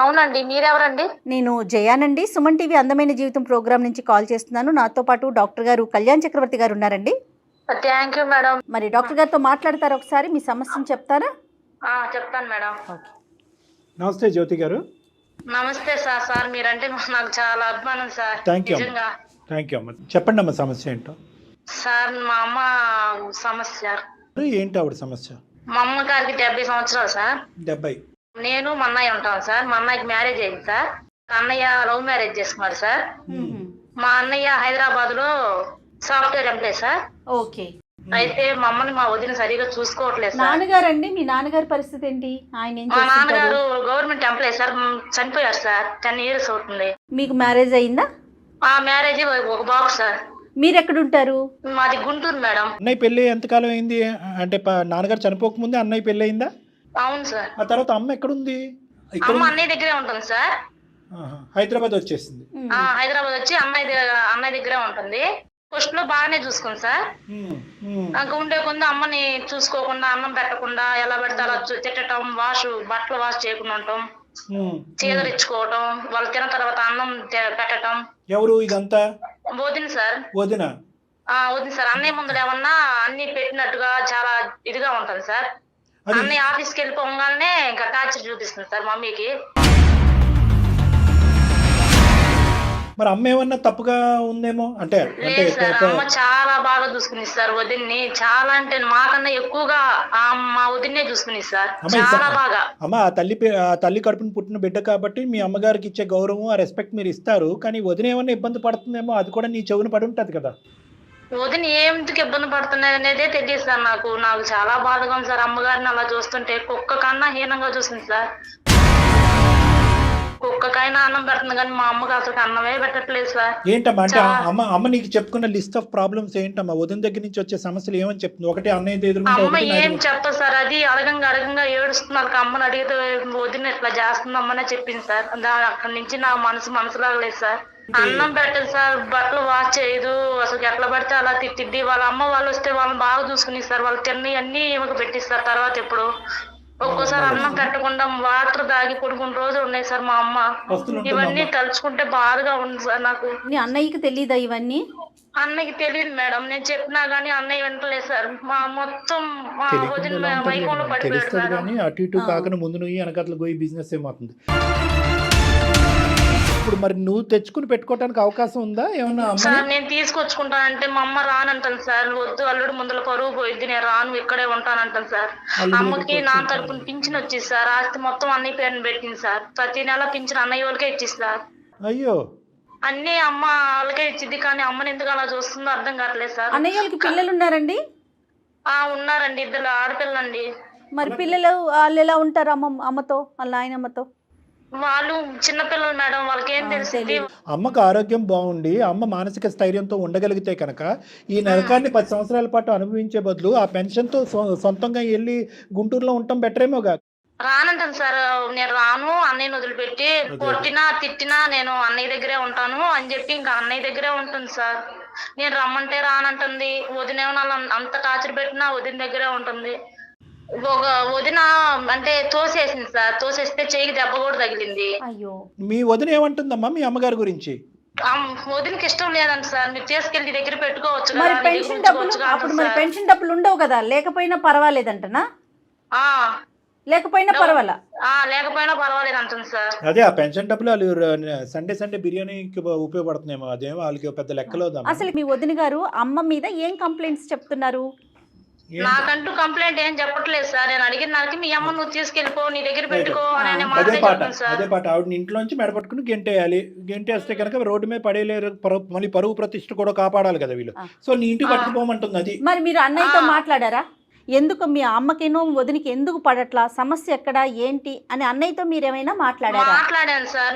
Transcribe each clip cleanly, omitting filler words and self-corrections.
అవునండి. మీరెవరండి? నేను జయానండి. సుమన్ టీవీ అందమైన జీవితం ప్రోగ్రామ్ నుంచి కాల్ చేస్తున్నాను. నాతో పాటు డాక్టర్ గారు కళ్యాణ్ చక్రవర్తి గారు ఉన్నారండి. Thank you madam. మరి డాక్టర్ గారితో మాట్లాడతారా? ఒకసారి మీ సమస్యను చెప్తారా? చెప్తాను మేడం. ఓకే. నమస్తే జ్యోతి గారు. నమస్తే సార్. సార్ మీరంటే నాకు చాలా అభిమానం సార్. థ్యాంక్ యూ నిజంగా. థ్యాంక్ యూ అమ్మ. చెప్పండి అమ్మ సమస్య ఏంటో. సార్ మా అమ్మ సమస్య. ఏంటి ఆవిడ సమస్య? మా అమ్మగారికి 70 సంవత్సరాలు సార్. 70. నేను మా అన్నయ్య ఉంటాం సార్. మా అన్నయ్యకి మ్యారేజ్ అయింది సార్. అన్నయ్య లవ్ మ్యారేజ్ చేసుకున్నాడు సార్. మా అన్నయ్య హైదరాబాద్ లో సాఫ్ట్వేర్ ఎంప్లాయ్ సార్. ఓకే. అయితే మా అమ్మని మా వదిన సరిగా చూసుకోవట్లేదు సార్. నాన్నగారండి, మీ నాన్నగారి పరిస్థితి ఏంటి? ఆయన ఏం మా చేస్తుంటారు? నాన్నగారు గవర్నమెంట్ ఎంప్లాయ్ సార్. చనిపోయారు సార్. 10 years అవుతుంది. మీకు మ్యారేజ్ అయిందా? ఆ మ్యారేజ్ ఒక బాబు సార్. మీరు ఎక్కడుంటారు? మాది గుంటూరు మేడం. అన్నయ్య పెళ్ళి ఎంతకాలం అయింది? అంటే నాన్నగారు చనిపోకముందే అన్నయ్య పెళ్ళి అయిందా? అవును సార్. ఆ తర్వాత అమ్మ ఎక్కడుంది? ఇక్కడ అమ్మ అన్నయ్య దగ్గరే ఉంటుంది సార్. హైదరాబాద్ వచ్చేసింది. హైదరాబాద్ వచ్చి అన్నయ్య దగ్గరే ఉంటుంది. ఫస్ట్ లో బాగానే చూసుకుంది సార్. నాకు ఉండే కొంత అమ్మని చూసుకోకుండా, అన్నం పెట్టకుండా, ఎలా పెడితే అలా తిట్టడం, బట్టలు వాష్ చేయకుండా ఉండటం, చీదరించుకోవటం, వాళ్ళు తిన్న తర్వాత అన్నం పెట్టడం. ఎవరు ఇదంతా? వదిన సార్. వదిన. వదిన సార్. అన్నయ్య ముందు ఏమన్నా అన్ని పెట్టినట్టుగా చాలా ఇదిగా ఉంటుంది సార్. అన్నయ్య ఆఫీస్కి వెళ్ళిపోగానే ఇంకా టార్చర్ చూపిస్తుంది సార్ మమ్మీకి. మరి అమ్మ ఏమన్నా తప్పుగా ఉందేమో అంటే? లేదు సార్. అమ్మ చాలా బాగా చూసుకుని సార్ వదిన్ని. చాలా అంటే మాకన్నా ఎక్కువగా మా వదిన్నే చూసుకుని సార్. చాలా బాగా. అమ్మ ఆ తల్లి కడుపుని పుట్టిన బిడ్డ కాబట్టి మీ అమ్మగారికి ఇచ్చే గౌరవం, ఆ రెస్పెక్ట్ మీరు ఇస్తారు. కానీ వదిన ఏమన్నా ఇబ్బంది పడుతుందేమో, అది కూడా నీ చెవున పడి ఉంటది కదా. వదిన ఎందుకు ఇబ్బంది పడుతున్నది అనేదే తెలియదు సార్. నాకు చాలా బాధగా ఉంది సార్. అమ్మగారిని అలా చూస్తుంటే కుక్క కన్నా హీనంగా చూసింది సార్. కుక్కకైనా అన్నం పెడుతుంది కానీ మా అమ్మకి అసలు అన్నమే పెట్టట్లేదు సార్. ఏంటమ్మా అంటే అమ్మ నీకు చెప్పుకున్న లిస్ట్ ఆఫ్ ప్రాబ్లమ్స్ ఏంటమ్మా? వదిన దగ్గర నుంచి వచ్చే సమస్యలు ఏమని చెప్తుంది? ఒకటి అన్నయ్య అమ్మ ఏం చెప్పదు సార్. అది అడగంగా ఏడుస్తున్నారు. అమ్మని అడిగితే వదిన ఇట్లా చేస్తుందమ్మనే చెప్పింది సార్. అక్కడి నుంచి నా మనసులాగలేదు సార్. అన్నం పెట్టదు సార్. బట్టలు వాష్ చేయదు. అసలు ఎట్లా పడితే అలా తిట్టిద్ది. వాళ్ళ అమ్మ వాళ్ళు వస్తే వాళ్ళని బాగా చూసుకుని సార్. వాళ్ళు తిని అన్ని ఏమో పెట్టిస్తారు. తర్వాత ఎప్పుడు ఒక్కోసారి అన్నం పెట్టకుండా వాటర్ తాగి పడుకున్న రోజులు ఉన్నాయి సార్. మా అమ్మ ఇవన్నీ తలుచుకుంటే బాధగా ఉంది సార్ నాకు. అన్నయ్యకి తెలీదా ఇవన్నీ? అన్నయ్యకి తెలియదు మేడం. నేను చెప్పినా గానీ అన్నయ్య వింటలేదు సార్. మా మొత్తం మా వదిన వైకుంలో పడిపోయాడు సార్. అటు ఇటు కాకుండా ముందు నువ్వు వెనకట్ల పోయి బిజినెస్ ఏమవుతుంది. ఇప్పుడు మరి నువ్వు తెచ్చుకుని పెట్టుకోవడానికి అవకాశం ఉందా ఏమన్నా? సార్ నేను తీసుకొచ్చుకుంటానంటే మా అమ్మ రానంటాను సార్. వద్దు అల్లుడు ముందుల పరువు పోయిద్ది, నేను రాను, ఇక్కడే ఉంటానంటాను సార్. అమ్మకి నా తరపున పింఛన్ వచ్చింది సార్. ఆస్తి మొత్తం అన్నయ్య పేరుని పెట్టింది సార్. ప్రతి నెల పింఛన్ అన్నయ్య వాళ్ళకే ఇచ్చింది సార్. అయ్యో. అన్ని అమ్మ వాళ్ళకే ఇచ్చింది. కానీ అమ్మని ఎందుకు అలా చూస్తుందో అర్థం కావట్లేదు సార్. అన్నయ్య వాళ్ళకి పిల్లలు ఉన్నారండి? ఉన్నారండి. 2 ఆడపిల్లండి. మరి పిల్లలు వాళ్ళు ఎలా ఉంటారు అమ్మతో, వాళ్ళ నాయనమ్మతో? వాళ్ళు చిన్నపిల్లలు మేడం. వాళ్ళకి ఏం తెలిసింది? అమ్మకు ఆరోగ్యం బాగుండి అమ్మ మానసిక స్థైర్యంతో ఉండగలిగితే కనుక ఈ నరకాన్ని 10 సంవత్సరాల పాటు అనుభవించే బదులు ఆ పెన్షన్ తో సొంతంగా వెళ్ళి గుంటూరులో ఉండటం బెటరేమోగా. రానంటాను సార్. నేను రాను, అన్నయ్యని వదిలిపెట్టి కొట్టినా తిట్టినా నేను అన్నయ్య దగ్గరే ఉంటాను అని చెప్పి ఇంకా అన్నయ్య దగ్గరే ఉంటుంది సార్. నేను రమ్మంటే రానంటుంది. వదిన అంత టార్చర్ పెట్టినా వదిన దగ్గరే ఉంటుంది. ఒక వదిన అంటే తోసేసింది సార్. తోసేస్తే చేయికి దెబ్బ కూడా తగిలింది. అయ్యో. మీ వదిన ఏమంటుందమ్మా మీ అమ్మగారి గురించి? వదినకి ఇష్టం లేదంట సార్. మీరు తీసుకెళ్ళి దగ్గర పెట్టుకోవచ్చు. మరి పెన్షన్ డబ్బులు అప్పుడు మరి పెన్షన్ డబ్బులు ఉండవు కదా? లేకపోయినా పర్వాలేదంటనా? లేకపోయినా పర్వాలా? లేకపోయినా పర్వాలేదు అంటుంది సార్. అదే ఆ పెన్షన్ డబ్బులు వాళ్ళు సండే బిర్యానీకి ఉపయోగపడుతున్నాయేమో. అదేమో వాళ్ళకి పెద్ద లెక్కలో. అసలు మీ వదిన గారు అమ్మ మీద ఏం కంప్లైంట్స్ చెప్తున్నారు? నాకంటూ కంప్లైంట్ ఏం చెప్పట్లేదు సార్. నేను అడిగిన దానికి మీ అమ్మ నువ్వు తీసుకెళ్ళిపో, నీ దగ్గర పెట్టుకో అనే అదే పాట. ఆవిడని ఇంట్లోంచి మెడపట్టుకుని గెంటేయాలి. గెంటేస్తే కనుక రోడ్డు మీద పడేయలేరు. మళ్ళీ పరువు ప్రతిష్ఠ కూడా కాపాడాలి కదా వీళ్ళు. సో నీ ఇంటికి పట్టుకోమంటుంది అది. మరి మీరు అన్నయ్యతో మాట్లాడారా? ఎందుకు మీ అమ్మకేనో వదినికి ఎందుకు పడట్లా, సమస్య ఎక్కడ ఏంటి అని అన్నయ్యతో మీరేమైనా మాట్లాడారా? మాట్లాడాను సార్.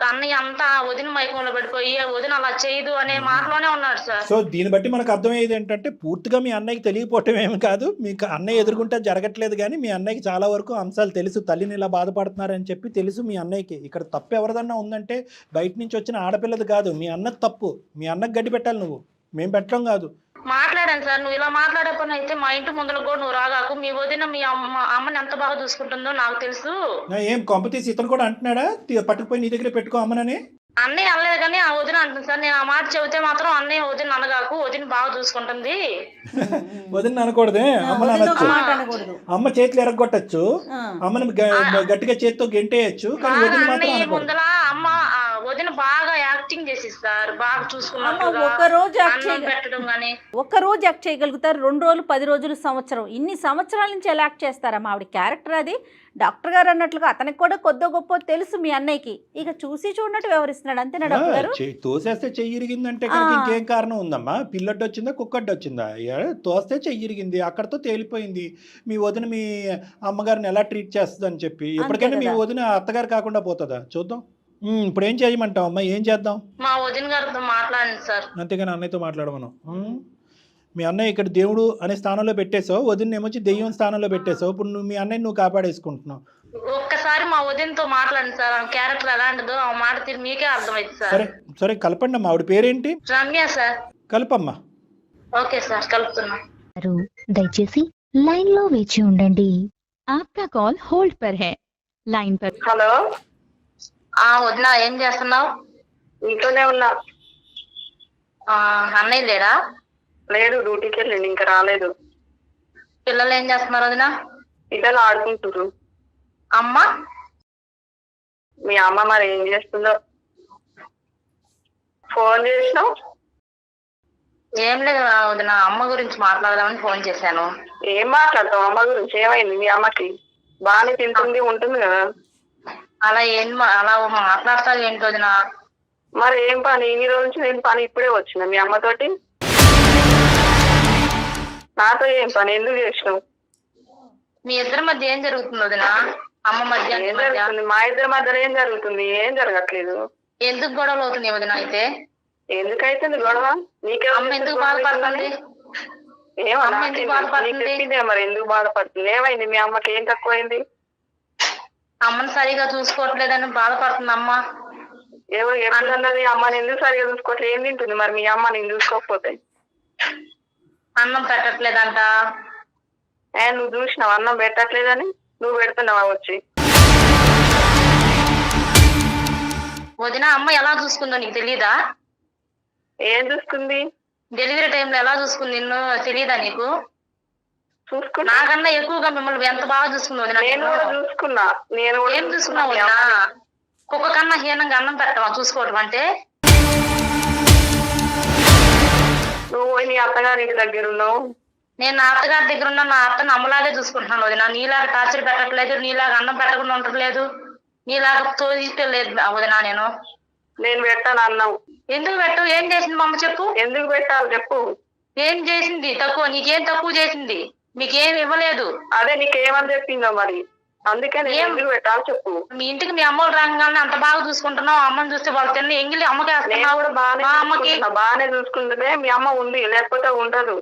అన్నయ్య అంతా వదిన మైకంలో పడిపోయి వదిన అలా చేయదు అనే మాటలోనే ఉన్నాడు సార్. సో దీన్ని బట్టి మనకు అర్థమయ్యేది ఏంటంటే పూర్తిగా మీ అన్నయ్యకి తెలియపోవటం ఏమి కాదు. మీకు అన్నయ్య ఎదుర్కొంటే జరగట్లేదు కానీ మీ అన్నయ్యకి చాలా వరకు అంశాలు తెలుసు. తల్లిని ఇలా బాధపడుతున్నారని చెప్పి తెలుసు మీ అన్నయ్యకి. ఇక్కడ తప్పు ఎవరిదన్నా ఉందంటే బయట నుంచి వచ్చిన ఆడపిల్లది కాదు, మీ అన్నది తప్పు. మీ అన్నకి గడ్డి పెట్టాలి నువ్వు, మేము పెట్టడం కాదు. మాట్లాడాను మాట్లాడాను సార్, నువ్వు ఇలా మాట్లాడే పని అయితే మా ఇంటి ముందులో కూడా నువ్వు రాగాకు. మీ వదిన మీ అమ్మని ఎంత బాగా చూసుకుంటుందో నాకు తెలుసు. ఏం కొంపతీసి ఇతను కూడా అంటున్నాడా పట్టుకుపోయి నీ దగ్గర పెట్టుకో అమ్మనని? అన్నయ్య అనలేదు కానీ ఆ వదిన అంటుంది సార్. నేను ఆ మాట చెబితే మాత్రం అన్నయ్య వదిన అనగాకు, వదిన బాగా చూసుకుంటుంది. వదిన అనకూడదే, అమ్మని అనొచ్చు. మాట అనకూడదు. అమ్మ చేతులు ఎరగొట్టచ్చు, అమ్మని గట్టిగా చేతితో గెంటేయచ్చు, కానీ వదిన మాత్రం అన్నయ్య అనకూడదు. ముందల అమ్మ వదిన బాగా యాక్టింగ్ చేసి సార్, బాగా చూసుకున్నట్టుగా ఒక రోజు యాక్ట్ అన్నం పెట్టడం గానీ. ఒక్క రోజు యాక్ట్ చేయగలుగుతారు, 2 రోజులు, 10 రోజులు, సంవత్సరం, ఇన్ని సంవత్సరాల నుంచి ఎలా యాక్ట్ చేస్తారమ్మా? ఆవిడ క్యారెక్టర్ అది. డాక్టర్ గారు అన్నట్లుగా అతనికి కూడా కొద్ది గొప్ప తెలుసు మీ అన్నయ్యకి, ఇక చూసి చూడనట్టు వ్యవహరిస్తున్నాడు అంతేనా డాక్టర్ గారు? తోసేస్తే చెయ్యి ఇరిగిందంటే కనుక ఇంకేం కారణం ఉందమ్మా? పిల్లడ్డు వచ్చిందా కుక్కడ్డు వచ్చిందా? తోస్తే చెయ్యి ఇరిగింది, అక్కడతో తేలిపోయింది. మీ వదిన మీ అమ్మగారిని ఎలా ట్రీట్ చేస్తుంది అని చెప్పి ఎప్పటికైనా మీ వదిన అత్తగారు కాకుండా పోతుందా? చూద్దాం. ఇప్పుడు ఏం చేయమంటావు అమ్మా? ఏం చేద్దాం? మా వదిన గారితో మాట్లాడండి సార్. అంతేగాని అన్నయ్యతో మాట్లాడమను. మీ అన్నయ్య ఇక్కడ దేవుడు అనే స్థానంలో పెట్టేసావు, వదిన ఏమొచ్చి దెయ్యం స్థానంలో పెట్టేసావు. ఇప్పుడు నువ్వు మీ అన్నయ్య నువ్వు కాపాడేసుకుంటున్నావు. ఒక్కసారి మా వదినతో మాట్లాడండి సార్, ఆ క్యారెక్టర్ ఎలాంటిదో ఆ మాట తీరు మీకే అర్థమైంది సార్. సరే సరే కలపండి అమ్మా. ఆవిడ పేరేంటి? రమ్య సార్. కలపమ్మా. ఓకే సార్, కలుపుతున్నా. దయచేసి లైన్ లో వేచి ఉండండి. आपका कॉल होल्ड पर है. लाइन पर. హలో. వదిన ఏం చేస్తున్నావు? ఇంట్లోనే ఉన్నా. అన్నయ్య లేడా? లేదు, డ్యూటీకి వెళ్ళండి, ఇంకా రాలేదు. పిల్లలు ఏం చేస్తున్నారు వదిన? పిల్లలు ఆడుకుంటారు. అమ్మ? మీ అమ్మ మరి ఏం చేస్తుందో. ఫోన్ చేసినావు? ఏం లేదు వదిన, అమ్మ గురించి మాట్లాడదామని ఫోన్ చేశాను. ఏం మాట్లాడతావు అమ్మ గురించి? ఏమైంది మీ అమ్మకి? బాగానే తింటుంది ఉంటుంది కదా. అలా అలా మాట్లాడతారు ఏంటి వదిన? మరి ఏం పని? ఇన్ని రోజుల నుంచి నేను పని ఇప్పుడే వచ్చిన మీ అమ్మతోటి. నాతో ఏం పని? ఎందుకు చేసినావు? మీ ఇద్దరి మధ్య ఏం జరుగుతుంది వదిన? అమ్మ మధ్య ఏం జరుగుతుంది? మా ఇద్దరి మధ్యలో ఏం జరుగుతుంది? ఏం జరగట్లేదు. ఎందుకు గొడవలు అవుతున్నాయి వదిన? అయితే ఎందుకైతుంది గొడవ? నీకే అమ్మ ఎందుకు బాధపడుతుంది? ఏమన్నా చెప్పిందే మరి ఎందుకు బాధపడుతుంది? ఏమైంది మీ అమ్మకి? ఏం తక్కువైంది? అమ్మని సరిగా చూసుకోవట్లేదని బాధపడుతుంది అమ్మ. ఎప్పుడన్నది అమ్మని ఎందుకు సరిగా చూసుకోవట్లేదు? ఏం తింటుంది మరి మీ అమ్మ నేను చూసుకోకపోతే? అన్నం పెట్టట్లేదంట. నువ్వు చూసినావు అన్నం పెట్టట్లేదని? నువ్వు పెడుతున్నావా వచ్చి? వదిన అమ్మ ఎలా చూసుకుందో నీకు తెలీదా? ఏం చూసుకుంది? డెలివరీ టైంలో ఎలా చూసుకుంది నిన్ను తెలీదా నీకు? చూసుకున్నా. నాకన్నా ఎక్కువగా మిమ్మల్ని ఎంత బాగా చూసుకుంది వదిన. నేను కూడా చూసుకున్నా. ఏం చూసుకున్నావు వదిన? కుక్క కన్నా హీనంగా అన్నం పెట్టవా చూసుకోవటం అంటే? నువ్వు నీ అత్తగారికి దగ్గర ఉన్నావు. నేను నా అత్తగారి దగ్గర ఉన్న నా అత్తను అమ్మలాగే చూసుకుంటున్నాను వదిన. నీలాగా టార్చర్ పెట్టట్లేదు, నీలాగా అన్నం పెట్టకుండా ఉండట్లేదు, నీలాగా తోలేదు వదిన. నేను పెట్టాను అన్నం. ఎందుకు పెట్టు? ఏం చేసింది మా అమ్మ చెప్పు? ఎందుకు పెట్టాలి చెప్పు? ఏం చేసింది తక్కువ? నీకేం తక్కువ చేసింది? మీకేం ఇవ్వలేదు. అదే నీకేమని చెప్పిందో మరి, అందుకే నేను ఎందుకు పెట్టాలి చెప్పు. మీ ఇంటికి మీ అమ్మలు రాగానే అంత బాగా చూసుకుంటున్నావు, అమ్మని చూస్తే వాళ్ళు తిన్న ఎంగిలి అమ్మకి బాగానే చూసుకుంటే మీ అమ్మ ఉంది, లేకపోతే ఉండదు.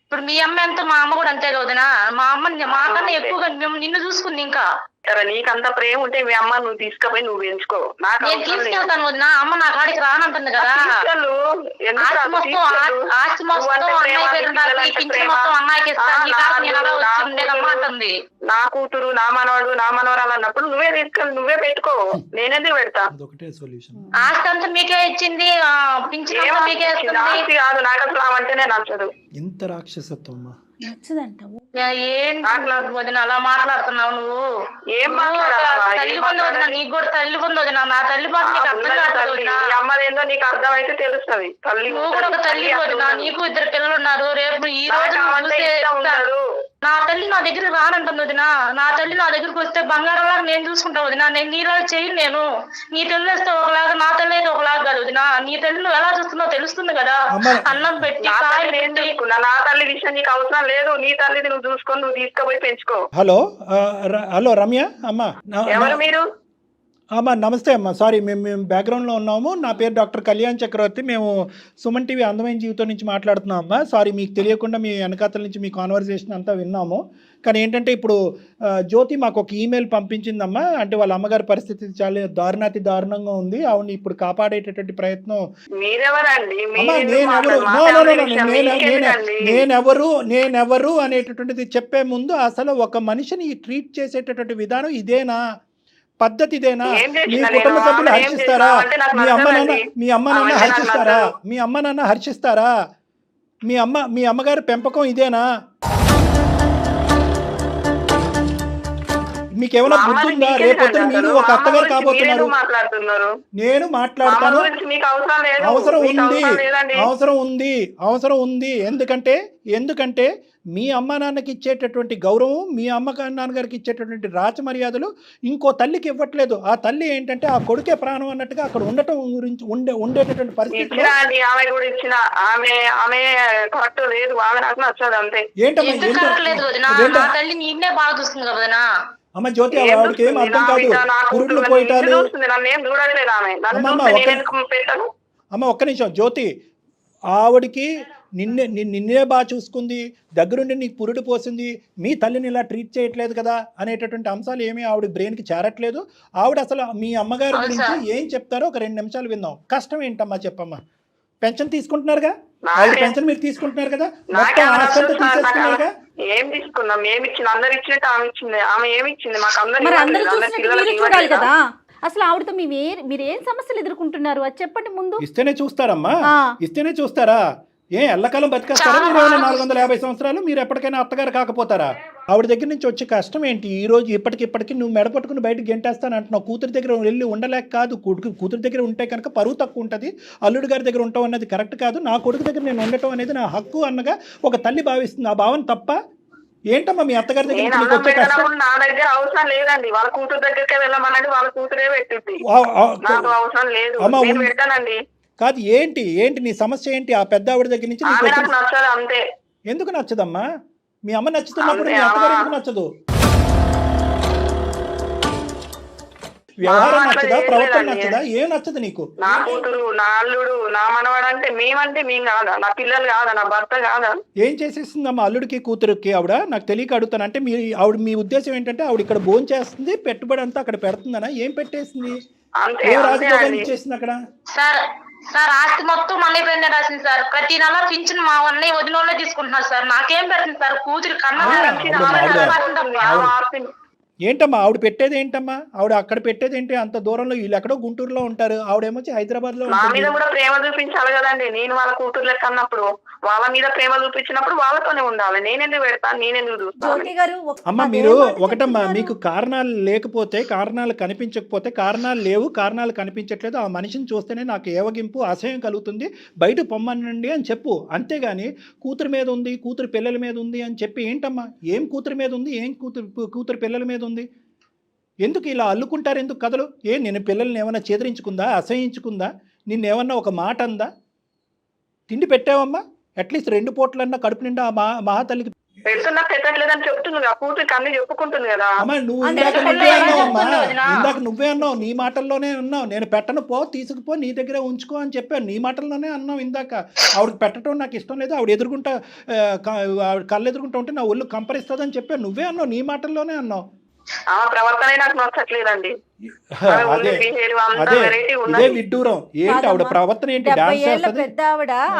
ఇప్పుడు మీ అమ్మ ఎంత, మా అమ్మ కూడా అంతే కదనా? మా అమ్మ మాకన్నా ఎక్కువగా నిన్ను చూసుకుంది. ఇంకా నీకంత ప్రేమ ఉంటే మీ అమ్మ నువ్వు తీసుకుపోయి నువ్వు పెంచుకో. నేను తీసుకెళ్తాను వదిన. అమ్మ నా కాడికి రానంటుంది కదా. ఆస్తి మొత్తం అన్నయ్య పేరు పింఛన్ మొత్తం అన్నయ్యకి ఇస్తాను, నీ కాడికి నేను అలా వచ్చి ఉండేదమ్మా అంటుంది. నా కూతురు నా మనవాడు నా మనవరాలు అన్నప్పుడు నువ్వే తీసుకెళ్ళి నువ్వే పెట్టుకో, నేనేందుకు పెడతా? ఆస్తి అంతా మీకే ఇచ్చింది, పింఛన్ అంతా మీకే ఇస్తుంది. కాదు, నాకు అసలు ఆమంటేనే నచ్చదు. ఎంత రాక్షసత్వం నచ్చదంట. ఏంటి వదిన అలా మాట్లాడుతున్నావు నువ్వు? ఏం తల్లి పొంది వదిన, నీకు కూడా తల్లి పొంది వదిన. నా తల్లి బాధ నీకు అర్థం కాదు వదిన. అమ్మదేందో నీకు అర్థమైతే తెలుస్తుంది. తల్లి నువ్వు కూడా ఒక తల్లి వదిన, నీకు 2 పిల్లలు ఉన్నారు. రేపు ఈ రోజు నా తల్లి నా దగ్గర రానంటుంది వదిన. నా తల్లి నా దగ్గరకు వస్తే బంగారంలాగా నేను చూసుకుంటా వదిన. నేను నీలా చెయ్యి. నేను నీ తల్లి వస్తే ఒకలాగా, నా తల్లి అయితే ఒకలాగా కాదు వదిన. నీ తల్లి నువ్వు ఎలా చూస్తున్నావు తెలుస్తుంది కదా. అన్నం పెట్టి నా తల్లి విషయం నీకు అవసరం లేదు. నీ తల్లిది నువ్వు చూసుకొని నువ్వు తీసుకుపోయి పెంచుకో. హలో హలో రమ్య అమ్మ. ఎవరు మీరు? అమ్మా నమస్తే అమ్మా, సారీ మేము బ్యాక్గ్రౌండ్లో ఉన్నాము. నా పేరు డాక్టర్ కళ్యాణ్ చక్రవర్తి. మేము సుమన్ టీవీ అందమైన జీవితం నుంచి మాట్లాడుతున్నాం అమ్మా. సారీ, మీకు తెలియకుండా మీ వెనకాతల నుంచి మీ కాన్వర్సేషన్ అంతా విన్నాము. కానీ ఏంటంటే ఇప్పుడు జ్యోతి మాకు ఒక ఈమెయిల్ పంపించిందమ్మా. అంటే వాళ్ళ అమ్మగారి పరిస్థితి చాలా దారుణాతి దారుణంగా ఉంది. ఆవిడని ఇప్పుడు కాపాడేటటువంటి ప్రయత్నం. మీరెవరండి? అమ్మా నేనెవరు అనేటటువంటిది చెప్పే ముందు అసలు ఒక మనిషిని ట్రీట్ చేసేటటువంటి విధానం ఇదేనా, పద్ధతి ఇదేనా? మీ కుటుంబ సభ్యులు హర్షిస్తారా? మీ అమ్మ నాన్న హర్షిస్తారా? మీ అమ్మగారి పెంపకం ఇదేనా? మీకేమైనా బుద్ధి ఉందా? రేపొద్దున మీరు ఒక అత్తగారు కాబోతున్నారు. నేను మాట్లాడతాను. అవసరం ఉంది. ఎందుకంటే మీ అమ్మ నాన్నకి ఇచ్చేటటువంటి గౌరవం, మీ అమ్మ నాన్నగారికి ఇచ్చేటటువంటి రాచ మర్యాదలు ఇంకో తల్లికి ఇవ్వట్లేదు. ఆ తల్లి ఏంటంటే ఆ కొడుకే ప్రాణం అన్నట్టుగా అక్కడ ఉండటం గురించి ఉండేటటువంటి పరిస్థితి. అమ్మ జ్యోతి, ఆవిడకి ఏం అర్థం కాదు. పురుట్లు పోయటాలు. అమ్మ ఒక్క నిమిషం జ్యోతి, ఆవిడికి నిన్నే బాగా చూసుకుంది, దగ్గరుండి నీకు పురుడు పోసింది, మీ తల్లిని ఇలా ట్రీట్ చేయట్లేదు కదా అనేటటువంటి అంశాలు ఏమీ ఆవిడ బ్రెయిన్కి చేరట్లేదు. ఆవిడ అసలు మీ అమ్మగారి గురించి ఏం చెప్తారో ఒక 2 నిమిషాలు విందాం. కష్టం ఏంటమ్మా చెప్పమ్మా? పెన్షన్ తీసుకుంటున్నారుగా, ఆవిడ పెన్షన్ మీరు తీసుకుంటున్నారు కదా, మొత్తం ఆస్తంతా తీసేసుకున్నారుగా. ఏం తీసుకున్నాం? ఏమి ఇచ్చింది? అందరు ఇచ్చినట్టు ఆమె ఇచ్చింది. ఆమె ఏమి ఇచ్చింది? మాకు చూడాలి కదా. అసలు ఆవిడతో మీరు ఏం సమస్యలు ఎదుర్కొంటున్నారు అది చెప్పండి ముందు. ఇస్తేనే చూస్తారమ్మా, ఇస్తేనే చూస్తారా? ఎల్లకాలం బతికేస్తారా మీరు? 450 సంవత్సరాలు మీరు ఎప్పటికైనా అత్తగారు కాకపోతారా? ఆవిడ దగ్గర నుంచి వచ్చే కష్టం ఏంటి? ఈ రోజు ఇప్పటికి నువ్వు మెడపట్టుకుని బయటకు గెంటేస్తాను అంటున్నావు. కూతురి దగ్గర వెళ్ళి ఉండలేక కాదు. కూతురి దగ్గర ఉంటే కనుక పరువు తక్కువ ఉంటుంది. అల్లుడి గారి దగ్గర ఉంటాం అన్నది కరెక్ట్ కాదు. నా కొడుకు దగ్గర నేను ఉండటం అనేది నా హక్కు అన్నగా ఒక తల్లి భావిస్తుంది. ఆ భావన తప్ప ఏంటమ్మా మీ అత్తగారి దగ్గర నా దగ్గర అవసరం లేదండి. వాళ్ళ కూతురు దగ్గరికి వెళ్ళమనండి, వాళ్ళ కూతురే పెట్టింది. నాకు అవసరం లేదు, పెట్టానండి. కాదు ఏంటి నీ సమస్య ఏంటి? ఆ పెద్ద ఆవిడ దగ్గర నుంచి నచ్చదు అంతే. ఎందుకు నచ్చదమ్మా? మీ అమ్మ నచ్చుతున్నప్పుడు మీ అత్తగారు ఎందుకు నచ్చదు? వ్యవహారం నచ్చదా? ప్రవర్తన నచ్చదా? ఏం నచ్చదు నీకు? నా కూతురు, నా అల్లుడు, నా మనవాడు అంటే మేమంటే మేము కాదా? నా పిల్లలు కాదా? నా భర్త కాదా? ఏం చేసేస్తుందమ్మా అల్లుడికి కూతురుకి ఆవిడ? నాకు తెలియక అడుగుతాను. అంటే మీ ఉద్దేశం ఏంటంటే ఆవిడ ఇక్కడ భోజనం చేస్తుంది, పెట్టుబడి అంతా అక్కడ పెడుతుందనా? ఏం పెట్టేసింది? ఏ రాజకీయాలు ఇచ్చేసింది అక్కడ? సార్ ఆస్తి మొత్తం అన్నయ్య పైన రాసింది సార్. ప్రతి నెల పింఛన్ మా అన్నయ్య వదిన తీసుకుంటున్నారు సార్. నాకేం పెట్టింది సార్? కూతురు కన్నా ఏంటమ్మా ఆవిడ పెట్టేది ఏంటమ్మా? ఆవిడ అక్కడ పెట్టేది ఏంటి? అంత దూరంలో వీళ్ళు ఎక్కడో గుంటూరులో ఉంటారు, ఆవిడేమో హైదరాబాద్ లో. నా మీద కూడా ప్రేమ చూపించాలి కదండి. నేను వాళ్ళ కూతురు లెక్క అన్నప్పుడు వాళ్ళ మీద ప్రేమ చూపించినప్పుడు వాళ్ళతోనే ఉండాలి. నేనెందుకు పెడతాను? నేనెందుకు చూస్తాను? అమ్మ మీరు ఒకటమ్మా, మీకు కారణాలు లేకపోతే, కారణాలు కనిపించకపోతే, కారణాలు లేవు, కారణాలు కనిపించట్లేదు, ఆ మనిషిని చూస్తేనే నాకు ఏవగింపు, అసహ్యం కలుగుతుంది, బయట పొమ్మనండి అని చెప్పు. అంతేగాని కూతురు మీద ఉంది, కూతురు పిల్లల మీద ఉంది అని చెప్పి ఏంటమ్మా? ఏం కూతురు మీద ఉంది, ఏం కూతురు పిల్లల మీద ఉంది? ఎందుకు ఇలా అల్లుకుంటారు? ఎందుకు కథలు? నేను పిల్లల్ని ఏమన్నా చేదరించుకుందా, అసహించుకుందా, నిన్నేమన్నా ఒక మాట అందా? తిండి పెట్టావమ్మా? అట్లీస్ట్ 2 పూటలన్నా కడుపు నిండా ఆ మహాతల్లికి పెడుతున్నా పెట్టట్లేదని చెప్తుంది. ఆ కూతురికి అన్ని చెప్పుకుంటుంది కదా. అమ్మా నువ్వు ఇందాక నువ్వే అన్నావు, నీ మాటల్లోనే ఉన్నావు. నేను పెట్టను, తీసుకుపో, నీ దగ్గర ఉంచుకో అని చెప్పాను. నీ మాటల్లోనే అన్నావు ఇందాక. ఆవిడకి పెట్టడం నాకు ఇష్టం లేదు, ఆవిడ ఎదుర్కొంటా, కళ్ళు ఎదుర్కొంటా ఉంటే నా ఒళ్ళు కంపరిస్తుందని చెప్పాను. నువ్వే అన్నావు, నీ మాటల్లోనే అన్నావు. ఆ ప్రవర్తన నాకు నచ్చట్లేదండి. ఇదే విడ్డూరం. ఏంటి ఆవిడ ప్రవర్తన? ఏంటి డాన్స్ చేస్తుంది? పెద్ద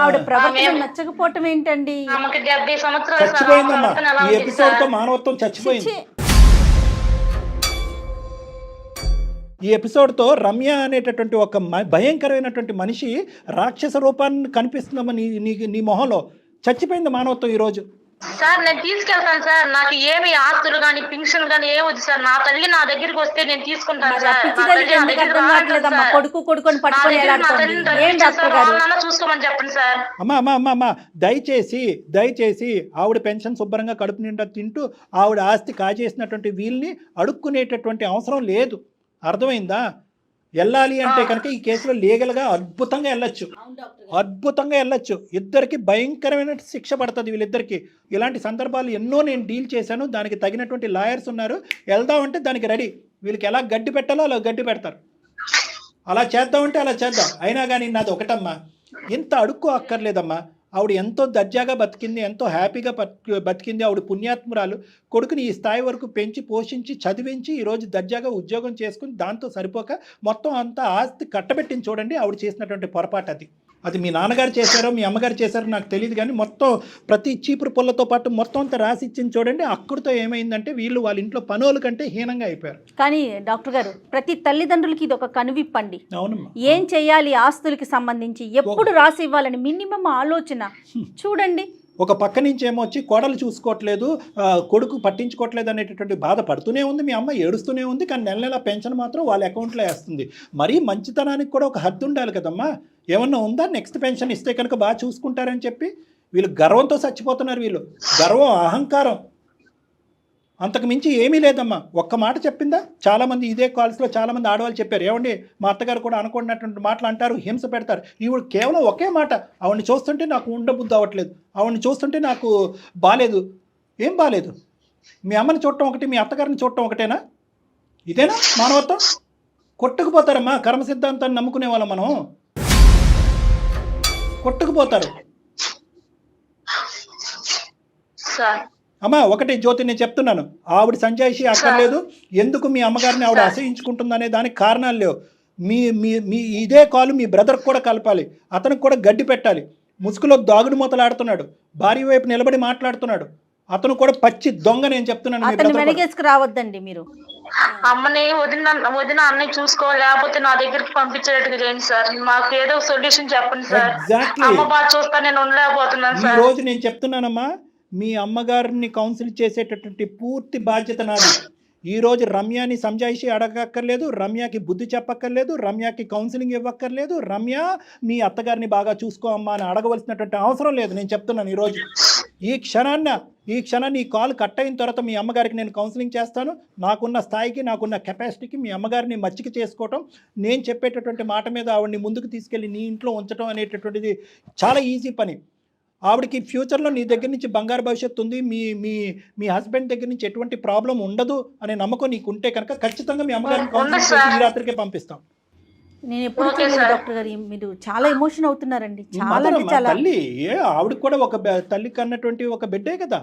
ఆవిడ ప్రవర్తన నచ్చకపోవటం ఏంటండి? 70 సంవత్సరాలు చచ్చిపోయిందమ్మా. ఈ ఎపిసోడ్ తో మానవత్వం చచ్చిపోయింది. ఈ ఎపిసోడ్తో రమ్య అనేటటువంటి ఒక భయంకరమైనటువంటి మనిషి రాక్షస రూపాన్ని కనిపిస్తుందమ్మా నీ మొహంలో. చచ్చిపోయింది మానవత్వం ఈరోజు. సార్ నేను తీసుకెళ్తాను సార్. నాకు ఏమి ఆస్తులు కానీ పింఛన్లు కానీ ఏమి వద్దు సార్. నా తల్లి నా దగ్గరికి వస్తే నేను తీసుకుంటాను సార్. చూసుకోమని చెప్పండి సార్. అమ్మా దయచేసి ఆవిడ పెన్షన్ శుభ్రంగా కడుపు నిండా తింటూ ఆవిడ ఆస్తి కాజేసినటువంటి వీళ్ళని అడుక్కునేటటువంటి అవసరం లేదు. అర్థమైందా? వెళ్ళాలి అంటే కనుక ఈ కేసులో లీగల్గా అద్భుతంగా వెళ్ళొచ్చు. ఇద్దరికి భయంకరమైన శిక్ష పడుతుంది వీళ్ళిద్దరికి. ఇలాంటి సందర్భాలు ఎన్నో నేను డీల్ చేశాను. దానికి తగినటువంటి లాయర్స్ ఉన్నారు. వెళ్దామంటే దానికి రెడీ. వీళ్ళకి ఎలా గడ్డి పెట్టాలో అలా గడ్డి పెడతారు. అలా చేద్దామంటే అలా చేద్దాం. అయినా కానీ నాది ఒకటమ్మా, ఇంత అడుక్కో అక్కర్లేదమ్మా. ఆవిడ ఎంతో దర్జాగా బతికింది, ఎంతో హ్యాపీగా బతికింది. ఆవిడ పుణ్యాత్మురాలు. కొడుకుని ఈ స్థాయి వరకు పెంచి పోషించి చదివించి ఈరోజు దర్జాగా ఉద్యోగం చేసుకుని దాంతో సరిపోక మొత్తం అంతా ఆస్తి కట్టబెట్టింది. చూడండి ఆవిడ చేసినటువంటి పొరపాటు అది. అది మీ నాన్నగారు చేశారో మీ అమ్మగారు చేశారో నాకు తెలియదు, కానీ మొత్తం ప్రతి చీపురు పుల్లతో పాటు మొత్తం అంతా రాసి ఇచ్చింది చూడండి. అక్కడితో ఏమైందంటే వీళ్ళు వాళ్ళ ఇంట్లో పనుల కంటే హీనంగా అయిపోయారు. కానీ డాక్టర్ గారు, ప్రతి తల్లిదండ్రులకి ఇది ఒక కనువిప్పండి. అవునమ్మా. ఏం చేయాలి ఆస్తులకి సంబంధించి, ఎప్పుడు రాసి ఇవ్వాలని మినిమం ఆలోచన చూడండి. ఒక పక్క నుంచి ఏమో వచ్చి కోడలు చూసుకోవట్లేదు, కొడుకు పట్టించుకోవట్లేదు అనేటటువంటి బాధ పడుతూనే ఉంది. మీ అమ్మ ఏడుస్తూనే ఉంది, కానీ నెల నెల పెన్షన్ మాత్రం వాళ్ళ అకౌంట్లో వేస్తుంది. మరీ మంచితనానికి కూడా ఒక హద్దు ఉండాలి కదమ్మా. ఏమన్నా ఉందా? నెక్స్ట్ పెన్షన్ ఇస్తే కనుక బాగా చూసుకుంటారని చెప్పి వీళ్ళు గర్వంతో చచ్చిపోతున్నారు. వీళ్ళు గర్వం, అహంకారం, అంతకు మించి ఏమీ లేదమ్మా. ఒక్క మాట చెప్పిందా? చాలామంది ఇదే కాల్స్లో చాలామంది ఆడవాళ్ళు చెప్పారు, ఏమండి మా అత్తగారు కూడా అనుకున్నటువంటి మాటలు అంటారు, హింస పెడతారు. ఈవిడ కేవలం ఒకే మాట, ఆవిడని చూస్తుంటే నాకు ఉండబుద్ధి అవ్వట్లేదు, ఆవిడని చూస్తుంటే నాకు బాలేదు. ఏం బాలేదు? మీ అమ్మని చూడటం ఒకటి, మీ అత్తగారిని చూడటం ఒకటేనా? ఇదేనా మానవత్వం? కొట్టుకుపోతారమ్మా. కర్మ సిద్ధాంతాన్ని నమ్ముకునే వాళ్ళం మనం. కొట్టుకుపోతారు. అమ్మా ఒకటి జ్యోతి, నేను చెప్తున్నాను, ఆవిడ సంజాయిషి అక్కర్లేదు. ఎందుకు మీ అమ్మగారిని ఆవిడ అసహించుకుంటుందనే దానికి కారణాలు లేవు. మీ ఇదే కాలు మీ బ్రదర్కి కూడా కలపాలి, అతనికి కూడా గడ్డి పెట్టాలి. ముసుగులో దాగుడు మూతలు ఆడుతున్నాడు, భార్య వైపు నిలబడి మాట్లాడుతున్నాడు. అతను కూడా పచ్చి దొంగ. నేను చెప్తున్నాను, రావద్దండి మీరు. అమ్మని వదిన అన్ని చూసుకో, లేకపోతే నా దగ్గరికి పంపించేట్టుగా చేయండి సార్. మాకు ఏదో సొల్యూషన్ చెప్పండి సార్. అమ్మ బాగా చూస్తా, నేను ఉండలేకపోతున్నాను సార్. ఈ రోజు నేను చెప్తున్నానమ్మా, మీ అమ్మగారిని కౌన్సిల్ చేసేటటువంటి పూర్తి బాధ్యత నాది. ఈరోజు రమ్యని సంజాయిషి అడగక్కర్లేదు, రమ్యకి బుద్ధి చెప్పక్కర్లేదు, రమ్యకి కౌన్సిలింగ్ ఇవ్వక్కర్లేదు, రమ్య మీ అత్తగారిని బాగా చూసుకో అమ్మా అని అడగవలసినటువంటి అవసరం లేదు. నేను చెప్తున్నాను, ఈరోజు ఈ క్షణాన్ని ఈ కాల్ కట్ అయిన తర్వాత మీ అమ్మగారికి నేను కౌన్సిలింగ్ చేస్తాను. నాకున్న స్థాయికి, నాకున్న కెపాసిటీకి మీ అమ్మగారిని మచ్చిక చేసుకోవటం, నేను చెప్పేటటువంటి మాట మీద ఆవిడని ముందుకు తీసుకెళ్ళి నీ ఇంట్లో ఉంచడం అనేటటువంటిది చాలా ఈజీ పని. ఆవిడకి ఫ్యూచర్లో నీ దగ్గర నుంచి బంగారు భవిష్యత్తు ఉంది, మీ హస్బెండ్ దగ్గర నుంచి ఎటువంటి ప్రాబ్లం ఉండదు అనే నమ్మకం నీకు ఉంటే కనుక ఖచ్చితంగా మీ అమ్మగారిని ఈ రాత్రికే పంపిస్తాం. నేను ఎప్పుడు డాక్టర్ గారు, మీరు చాలా ఎమోషన్ అవుతున్నారండి. చాలా తల్లి, ఆవిడకి కూడా ఒక తల్లి కన్నటువంటి ఒక బిడ్డే కదా.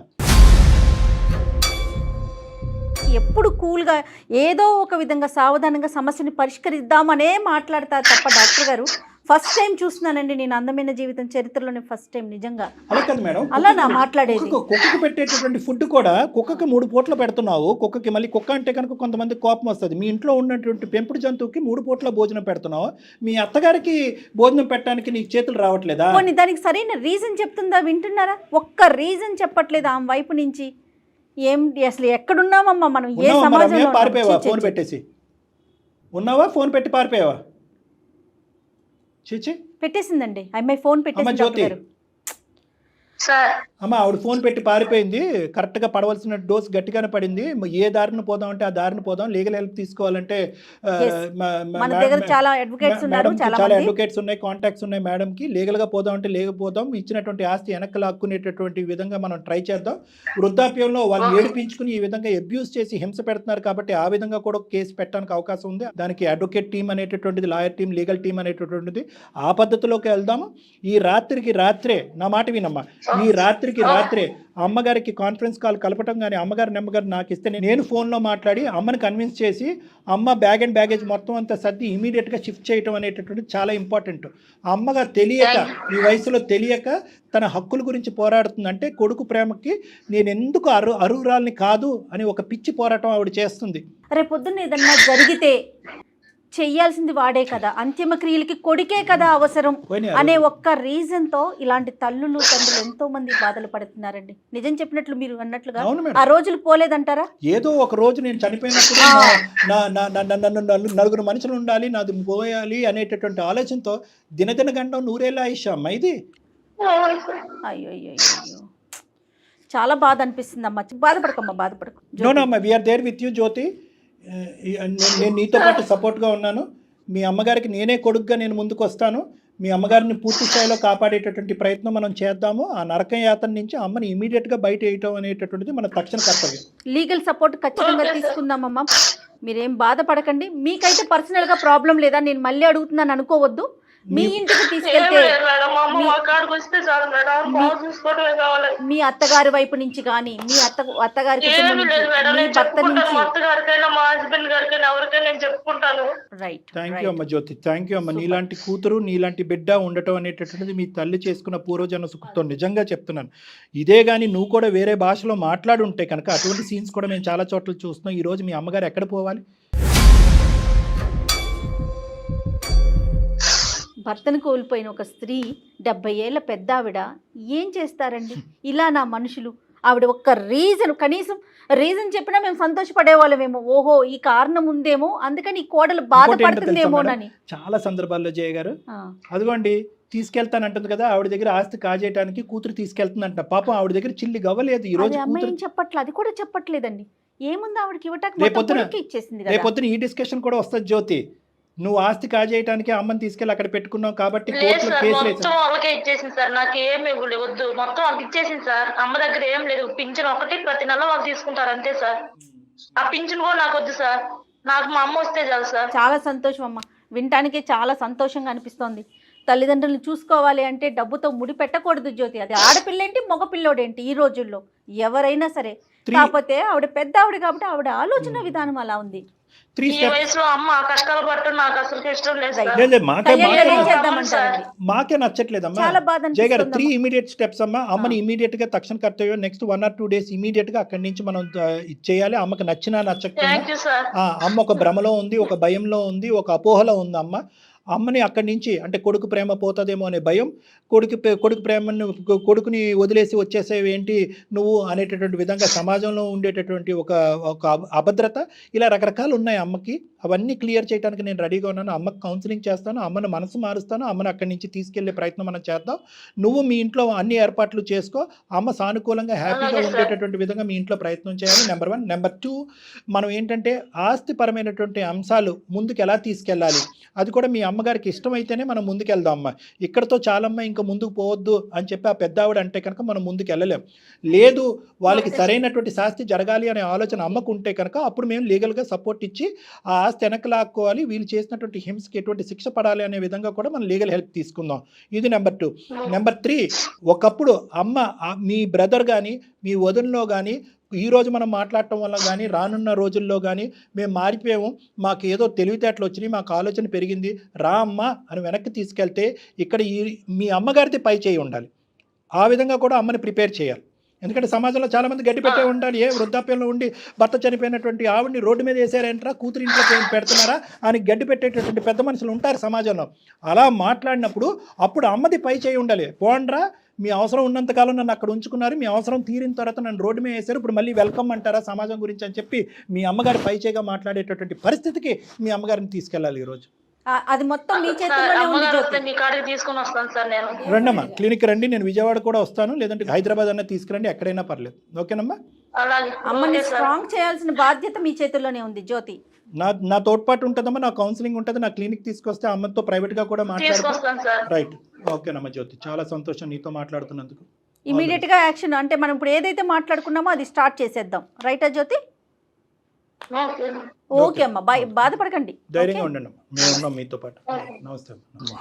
ఎప్పుడు కూల్గా ఏదో ఒక విధంగా సావధానంగా సమస్యని పరిష్కరిద్దామనే మాట్లాడతారు తప్ప డాక్టర్ గారు, ఫస్ట్ టైం చూస్తున్నానండి నేను అందమైన జీవితం చరిత్రలోనే ఫస్ట్ టైం నిజంగా. అలా కదా మేడం, అలా నా మాట్లాడేది. కుక్కకి పెట్టేటటువంటి ఫుడ్ కూడా కుక్కకి 3 పూట్ల పెడుతున్నావు. కుక్కకి మళ్ళీ కుక్క అంటే కనుక కొంతమంది కోపం వస్తుంది. మీ ఇంట్లో ఉన్నటువంటి పెంపుడు జంతువుకి 3 పూట్ల భోజనం పెడుతున్నావు. మీ అత్తగారికి భోజనం పెట్టడానికి నీకు చేతులు రావట్లేదా? కొన్ని దానికి సరైన రీజన్ చెప్తుందా? వింటున్నారా? ఒక్క రీజన్ చెప్పట్లేదు ఆమె వైపు నుంచి. ఏంటి అసలు ఎక్కడున్నామమ్మా మనం? ఏ సమాజంలో? పారిపోయావా? ఫోన్ పెట్టేసి ఉన్నావా? ఫోన్ పెట్టి పారిపోయావా? పెట్టేసిందండి అమ్మాయి, ఫోన్ పెట్టేసింది. అమ్మ ఆవిడ ఫోన్ పెట్టి పారిపోయింది. కరెక్ట్గా పడవలసిన డోస్ గట్టిగానే పడింది. ఏ దారిని పోదాం అంటే ఆ దారిని పోదాం. లీగల్ హెల్ప్ తీసుకోవాలంటే చాలా అడ్వకేట్స్ ఉన్నాయి, కాంటాక్ట్స్ ఉన్నాయి మేడంకి. లీగల్గా పోదాం అంటే లేకపోదాం. ఇచ్చినటువంటి ఆస్తి వెనక్కి లాక్కునేటటువంటి విధంగా మనం ట్రై చేద్దాం. వృద్ధాప్యంలో వాళ్ళు ఏడిపించుకుని ఈ విధంగా అబ్యూస్ చేసి హింస పెడుతున్నారు కాబట్టి ఆ విధంగా కూడా కేసు పెట్టడానికి అవకాశం ఉంది. దానికి అడ్వకేట్ టీం అనేటటువంటిది, లాయర్ టీం, లీగల్ టీం అనేటటువంటిది, ఆ పద్ధతిలోకి వెళ్దాము. ఈ రాత్రికి రాత్రే నా మాట వినమ్మా, ఈ రాత్రికి రాత్రే అమ్మగారికి కాన్ఫరెన్స్ కాల్ కలపటం కానీ అమ్మగారి నెమ్మగారు నాకు ఇస్తే నేను ఫోన్లో మాట్లాడి అమ్మని కన్విన్స్ చేసి అమ్మ బ్యాగ్ అండ్ బ్యాగేజ్ మొత్తం అంతా సర్ది ఇమీడియట్గా షిఫ్ట్ చేయటం అనేటటువంటిది చాలా ఇంపార్టెంట్. అమ్మగా తెలియక, ఈ వయసులో తెలియక తన హక్కుల గురించి పోరాడుతుంది. అంటే కొడుకు ప్రేమకి నేను ఎందుకు అర్హురాల్ని కాదు అని ఒక పిచ్చి పోరాటం ఆవిడ చేస్తుంది. రేపొద్దున ఏదన్నా జరిగితే చెయ్యాల్సింది వాడే కదా, అంతిమ క్రియలకి కొడుకే కదా అవసరం అనే ఒక్క రీజన్తో ఇలాంటి తల్లులు తండ్రులు ఎంతో మంది బాధలు పడుతున్నారండి. నిజం చెప్పినట్లు మీరు అన్నట్లుగా ఆ రోజులు పోలేదంటారా? ఏదో ఒక రోజు నేను చనిపోయినప్పుడు నన్ను నలుగురు మనుషులు ఉండాలి, నాది పోయాలి అనేటటువంటి ఆలోచనతో దినదిన గండం నూరేళ్ళ ఆయుష్ అమ్మ ఇది. అయ్యో అయ్యో అయ్యో, చాలా బాధ అనిపిస్తుంది అమ్మ. బాధపడకమ్మా, బాధపడకు. నోనమ్మా, వీఆర్ దేర్ విత్ యూ జ్యోతి. నేను నీతో పాటు సపోర్ట్గా ఉన్నాను. మీ అమ్మగారికి నేనే కొడుకుగా నేను ముందుకు వస్తాను. మీ అమ్మగారిని పూర్తి స్థాయిలో కాపాడేటటువంటి ప్రయత్నం మనం చేద్దాము. ఆ నరక యాతన నుంచి అమ్మని ఇమీడియట్గా బయట వేయటం అనేటటువంటిది మన తక్షణ కర్తవ్యం. లీగల్ సపోర్ట్ ఖచ్చితంగా తీసుకుందామమ్మా. మీరేం బాధపడకండి. మీకైతే పర్సనల్ గా ప్రాబ్లం లేదా, నేను మళ్ళీ అడుగుతున్నాను అనుకోవద్దు. మీ ఇంటికి ఏం తీసుకెళ్తే లేదు మేడం, మా అమ్మ మా కాడికి వస్తే చాలు మేడం, బాగా చూసుకోవడమే కావాలి. మీ అత్తగారి వైపు నుంచి కానీ, మీ అత్తగారి కుటుంబం ఏమీ నుంచి, లేదు మేడం, మీ నేను భర్త చెప్పుకుంటాను. నుంచి. మా అత్తగారికైనా మా హస్బెండ్ గారికైనా ఎవరికైనా నేను చెప్పుకుంటాను. రైట్. థ్యాంక్ యూ అమ్మ జ్యోతి, థ్యాంక్ యూ అమ్మ. నీలాంటి కూతురు నీలాంటి బిడ్డ ఉండటం అనేటటువంటిది మీ తల్లి చేసుకున్న పూర్వజన్మ సుఖంతో నిజంగా చెప్తున్నాను. ఇదే కానీ నువ్వు కూడా వేరే భాషలో మాట్లాడుంటే కనుక అటువంటి సీన్స్ కూడా మేము చాలా చోట్ల చూస్తున్నాం. ఈరోజు మీ అమ్మగారు ఎక్కడ పోవాలి? భర్తను కోల్పోయిన ఒక స్త్రీ 70 ఏళ్ల పెద్ద ఆవిడ ఏం చేస్తారండి? ఇలా నా మనుషులు ఆవిడ ఒక్క రీజన్, కనీసం రీజన్ చెప్పినా మేము సంతోషపడేవాళ్ళమేమో. ఓహో ఈ కారణం ఉందేమో, అందుకని ఈ కోడలు బాధపడుతుందేమోనని. చాలా సందర్భాల్లో జయ గారు అదిగోండి తీసుకెళ్తానంటుంది కదా, ఆవిడ దగ్గర ఆస్తి కాజేయడానికి కూతురు తీసుకెళ్తుందంట. పాపం ఆవిడ దగ్గర చిల్లి గవ్వలేదు. ఈ రోజు అమ్మాయి ఏం చెప్పట్లేదు, అది కూడా చెప్పట్లేదండి. ఏముంది ఆవిడకి ఇవ్వటానికి, రేపొద్దున ఇచ్చేసింది కదా. రేపొద్దున ఈ డిస్కషన్ కూడా వస్తుంది జ్యోతి. నువ్వు ఆస్తి కాజేయడానికి అమ్మని తీసుకెళ్ళి అక్కడ పెట్టుకున్నావు కాబట్టి లేదు కోర్టులో సార్, కేసు మొత్తం వాళ్ళకే ఇచ్చేసింది సార్, నాకు ఏమి వద్దు, మొత్తం వాళ్ళకి ఇచ్చేసింది సార్. అమ్మ దగ్గర ఏం లేదు, పింఛన్ ఒకటి ప్రతి నెల వాళ్ళు తీసుకుంటారు అంతే సార్. ఆ పింఛన్ కూడా నాకు వద్దు సార్, నాకు మా అమ్మ వస్తే చాలు సార్. చాలా సంతోషం అమ్మ, వినటానికి చాలా సంతోషంగా అనిపిస్తోంది. తల్లిదండ్రులను చూసుకోవాలి అంటే డబ్బుతో ముడి పెట్టకూడదు జ్యోతి. అది ఆడపిల్లేంటి మగపిల్లోడేంటి ఈ రోజుల్లో ఎవరైనా సరే. కాకపోతే ఆవిడ పెద్ద ఆవిడ కాబట్టి ఆవిడ ఆలోచన విధానం అలా ఉంది. ఈ వయసులో అమ్మ కష్టాలు పట్టు నాకు అసలు ఇష్టం లేదు సార్. మాకే నచ్చట్లేదమ్మా. చాలా బాధ జయ గారు 3 అనిపిస్తుంది. ఇమీడియట్ స్టెప్స్ అమ్మా. అమ్మని ఇమీడియట్ గా తక్షణ కర్తవ్యం నెక్స్ట్ 1 or 2 days ఇమీడియట్ గా అక్కడి నుంచి మనం చేయాలి. అమ్మకి నచ్చినా నచ్చకపోయినా థ్యాంక్ యూ సార్. అమ్మ ఒక భ్రమలో ఉంది, ఒక భయంలో ఉంది, ఒక అపోహలో ఉంది అమ్మ. అమ్మని అక్కడి నుంచి అంటే కొడుకు ప్రేమ పోతుందేమో అనే భయం, కొడుకు ప్రేమను కొడుకుని వదిలేసి వచ్చేసేవి ఏంటి నువ్వు అనేటటువంటి విధంగా సమాజంలో ఉండేటటువంటి ఒక అభద్రత, ఇలా రకరకాలు ఉన్నాయి అమ్మకి. అవన్నీ క్లియర్ చేయడానికి నేను రెడీగా ఉన్నాను. అమ్మకి కౌన్సిలింగ్ చేస్తాను, అమ్మని మనసు మారుస్తాను, అమ్మని అక్కడి నుంచి తీసుకెళ్లే ప్రయత్నం మనం చేద్దాం. నువ్వు మీ ఇంట్లో అన్ని ఏర్పాట్లు చేసుకో, అమ్మ సానుకూలంగా హ్యాపీగా ఉండేటటువంటి విధంగా మీ ఇంట్లో ప్రయత్నం చేయాలి. నెంబర్ 1. నెంబర్ 2, మనం ఏంటంటే ఆస్తిపరమైనటువంటి అంశాలు ముందుకు ఎలా తీసుకెళ్ళాలి, అది కూడా మీ అమ్మగారికి ఇష్టమైతేనే మనం ముందుకెళ్దాం. అమ్మ ఇక్కడతో చాలమ్మ ఇంకా ముందుకు పోవద్దు అని చెప్పి ఆ పెద్ద ఆవిడ అంటే కనుక మనం ముందుకు వెళ్ళలేం. లేదు వాళ్ళకి సరైనటువంటి శాస్తి జరగాలి అనే ఆలోచన అమ్మకు ఉంటే కనుక అప్పుడు మేము లీగల్గా సపోర్ట్ ఇచ్చి ఆ ఆస్తి వెనక్కి లాక్కోవాలి, వీళ్ళు చేసినటువంటి హింసకి ఎటువంటి శిక్ష పడాలి అనే విధంగా కూడా మనం లీగల్ హెల్ప్ తీసుకుందాం. ఇది నెంబర్ 2. నెంబర్ 3, ఒకప్పుడు అమ్మ మీ బ్రదర్ కానీ మీ వదినలో కానీ ఈరోజు మనం మాట్లాడటం వల్ల కానీ రానున్న రోజుల్లో కానీ మేము మారిపోయాము, మాకు ఏదో తెలివితేటలు వచ్చినాయి, మాకు ఆలోచన పెరిగింది, రా అమ్మ అని వెనక్కి తీసుకెళ్తే ఇక్కడ మీ అమ్మగారిది పై చేయి ఉండాలి. ఆ విధంగా కూడా అమ్మని ప్రిపేర్ చేయాలి. ఎందుకంటే సమాజంలో చాలామంది గడ్డి పెట్టే ఉంటారు. వృద్ధాప్యంలో ఉండి భర్త చనిపోయినటువంటి ఆవిడని రోడ్డు మీద వేసారంటారా, కూతురు ఇంట్లో పెడుతున్నారా అని గడ్డి పెట్టేటటువంటి పెద్ద మనుషులు ఉంటారు సమాజంలో. అలా మాట్లాడినప్పుడు అప్పుడు అమ్మది పై చేయి ఉండాలి. పోండ్రా, మీ అవసరం ఉన్నంతకాలం నన్ను అక్కడ ఉంచుకున్నారు, మీ అవసరం తీరిన తర్వాత నన్ను రోడ్డు మీద వేశారు, ఇప్పుడు మళ్ళీ వెల్కమ్ అంటారా సమాజం గురించి అని చెప్పి మీ అమ్మగారి పై చేయిగా మాట్లాడేటటువంటి పరిస్థితికి మీ అమ్మగారిని తీసుకెళ్ళాలి ఈరోజు. అది మొత్తం మీ చేతుల్లోనే ఉంది జ్యోతి. మీ కాడికి తీసుకొని వస్తాను సార్ నేను. రండమ్మా, క్లినిక్ రండి, నేను విజయవాడ కూడా వస్తాను, లేదంటే హైదరాబాద్ అన్న తీసుకురండి, ఎక్కడైనా పర్లేదు. ఓకేనమ్మా? అలాగే. అమ్మని స్ట్రాంగ్ చేయాల్సిన బాధ్యత మీ చేతుల్లోనే ఉంది జ్యోతి. నా తోడ్పాటు ఉంటుందమ్మా, నా కౌన్సిలింగ్ ఉంటుంది, నా క్లినిక్ తీసుకొస్తే అమ్మతో ప్రైవేట్గా కూడా మాట్లాడుతాను. రైట్, ఓకేనమ్మా జ్యోతి, చాలా సంతోషం నీతో మాట్లాడుతున్నందుకు. ఇమీడియట్గా యాక్షన్ అంటే మనం ఇప్పుడు ఏదైతే మాట్లాడుకున్నామో అది స్టార్ట్ చేసేద్దాం. రైటా జ్యోతి? ఓకే అమ్మా, బాధపడకండి, ధైర్యంగా ఉండండి అమ్మా, మేము ఉన్నాం మీతో పాటు. నమస్తే అమ్మా.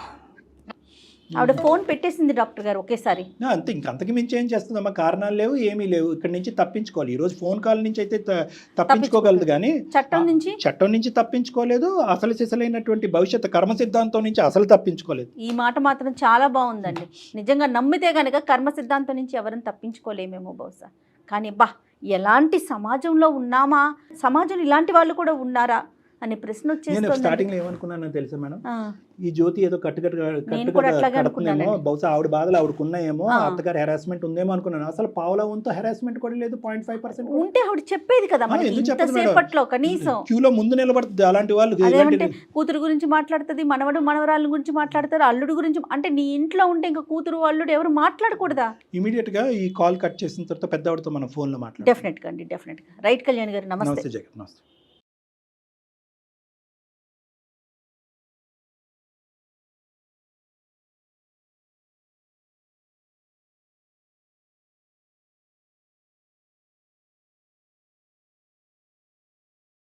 ఆవిడ ఫోన్ పెట్టేసింది డాక్టర్ గారు ఒకేసారి. అంతే, ఇంకంతకు మించి ఏం చేస్తుందమ్మా, కారణాలు లేవు, ఏమీ లేవు. ఇక్కడ నుంచి తప్పించుకోవాలి. ఈరోజు ఫోన్ కాల్ నుంచి అయితే తప్పించుకోగలదు కానీ చట్టం నుంచి తప్పించుకోలేదు. అసలు సిసలైనటువంటి భవిష్యత్తు కర్మ సిద్ధాంతం నుంచి అసలు తప్పించుకోలేదు. ఈ మాట మాత్రం చాలా బాగుందండి. నిజంగా నమ్మితే కనుక కర్మ సిద్ధాంతం నుంచి ఎవరిని తప్పించుకోలేమేమో బహుశా. కానీ ఎలాంటి సమాజంలో ఉన్నామా, సమాజంలో ఇలాంటి వాళ్ళు కూడా ఉన్నారా అనే ప్రశ్న వచ్చేస్తుంది. స్టార్టింగ్ లో ఏమనుకున్నానో తెలుసా మేడం, ఈ జ్యోతి ఏదో కట్టుకట్టుకునేమో, బహుశా ఆవిడ బాధలు ఆవిడకున్నాయేమో, అత్తగారి హెరాస్మెంట్ ఉందేమో అనుకున్నాను. అసలు పావులా వంతో హెరాస్మెంట్ కూడా లేదు, 0.5% ఉంటే ఆవిడ చెప్పేది కదా ఇంతసేపట్లో. కనీసం క్యూలో ముందు నిలబడుతుంది అలాంటి వాళ్ళు. అదేమంటే కూతురు గురించి మాట్లాడుతుంది, మనవరాళ్ళ గురించి మాట్లాడతారు, అల్లుడు గురించి. అంటే నీ ఇంట్లో ఉంటే ఇంకా కూతురు అల్లుడు ఎవరు మాట్లాడకూడదా? ఇమీడియట్ గా ఈ కాల్ కట్ చేసిన తర్వాత పెద్దవాడితో మనం ఫోన్ లో మాట్లాడాలి. డెఫినెట్ గా అండి, డెఫినెట్ గా. రైట్ కళ్యాణ్ గారు, నమస్తే. జగన్, నమస్తే.